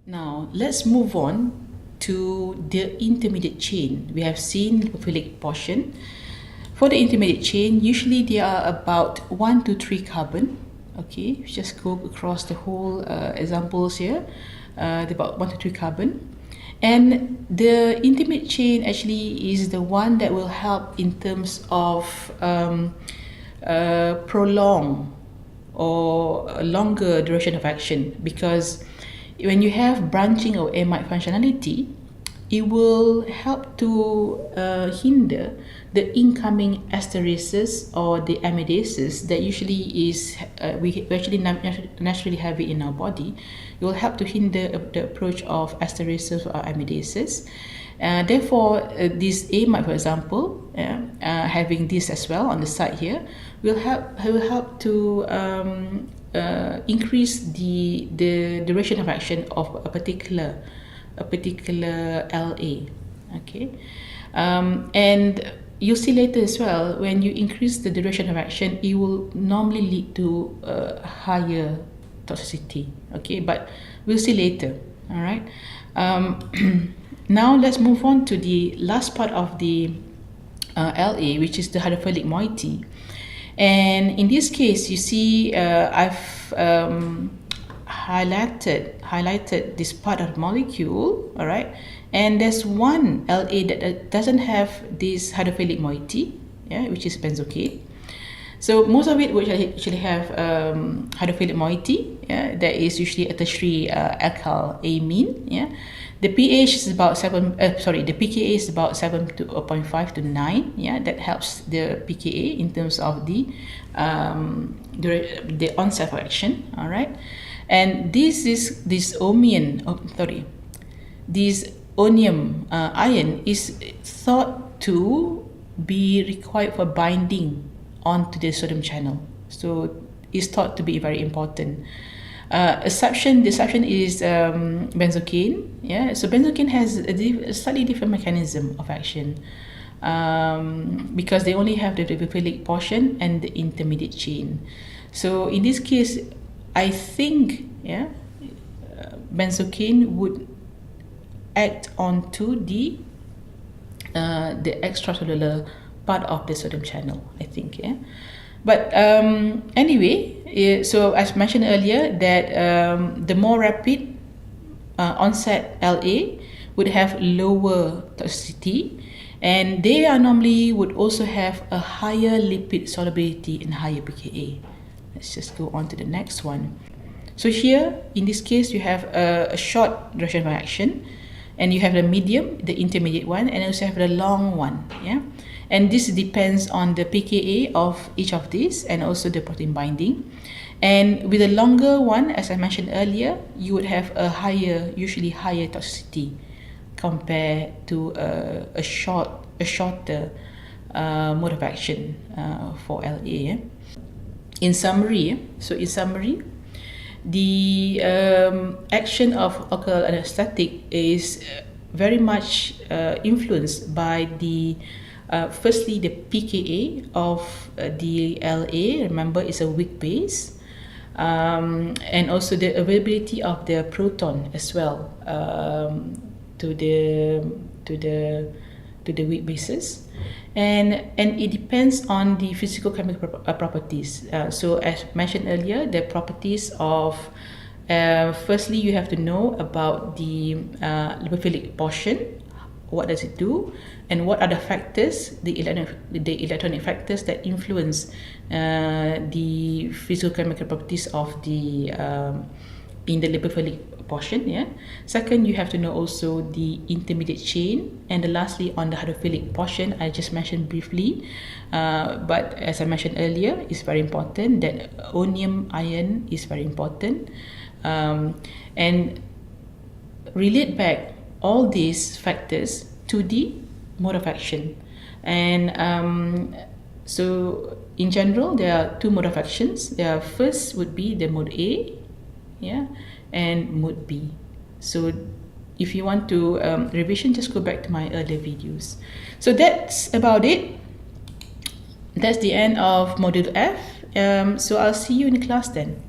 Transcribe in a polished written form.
Now, let's move on to the intermediate chain. We have seen lipophilic portion. For the intermediate chain, usually they are about 1 to 3 carbon. Okay, just go across the whole examples here. About 1 to 3 carbon. And the intermediate chain actually is the one that will help in terms of prolong or a longer duration of action, because when you have branching of amide functionality, it will help to hinder the incoming esterases or the amidases that usually is we actually naturally have it in our body. It will help to hinder the approach of esterases or amidases. Therefore, this amide, for example, having this as well on the side here, will help to increase the duration of action of a particular LA. Okay, and you'll see later as well, when you increase the duration of action, it will normally lead to higher toxicity. Okay, but we'll see later. All right. Now let's move on to the last part of the LA, which is the hydrophilic moiety. And in this case, you see, I've highlighted this part of the molecule, all right, and there's one LA that doesn't have this hydrophilic moiety, yeah, which is benzocaine. So most of it would actually have hydrophilic moiety, yeah, that is usually a tertiary alkyl amine, yeah. The pH is about the pKa is about 7.5 to 9. Yeah, that helps the pKa in terms of the onset of action. All right, and this onium ion is thought to be required for binding onto the sodium channel. So it's thought to be very important. The exception is benzocaine. Yeah, so benzocaine has a slightly different mechanism of action because they only have the lipophilic portion and the intermediate chain. So in this case, I think benzocaine would act onto the extracellular part of the sodium channel, I think. Yeah. But anyway, so as mentioned earlier, that the more rapid onset LA would have lower toxicity, and they are normally would also have a higher lipid solubility and higher pKa. Let's just go on to the next one. So here, in this case, you have a short duration of action, and you have the medium, the intermediate one, and also have the long one. Yeah. And this depends on the pKa of each of these and also the protein binding. And with a longer one, as I mentioned earlier, you would have usually higher toxicity compared to a shorter mode of action for LA. In summary, the action of oral anesthetic is very much influenced by the firstly, the pKa of the LA, remember, is a weak base, and also the availability of the proton as well to the weak bases, and it depends on the physical chemical properties. So as mentioned earlier, the properties of firstly, you have to know about the lipophilic portion. What does it do, and what are the factors, the electronic factors that influence the physicochemical properties of the in the lipophilic portion. Yeah. Second, you have to know also the intermediate chain, and lastly on the hydrophilic portion, I just mentioned briefly, but as I mentioned earlier, it's very important that onium ion is very important, and relate back all these factors to the mode of action. And so in general, there are two mode of actions. First would be the mode A, yeah, and mode B. So if you want to revision, just go back to my earlier videos. So that's about it. That's the end of module F. So I'll see you in class then.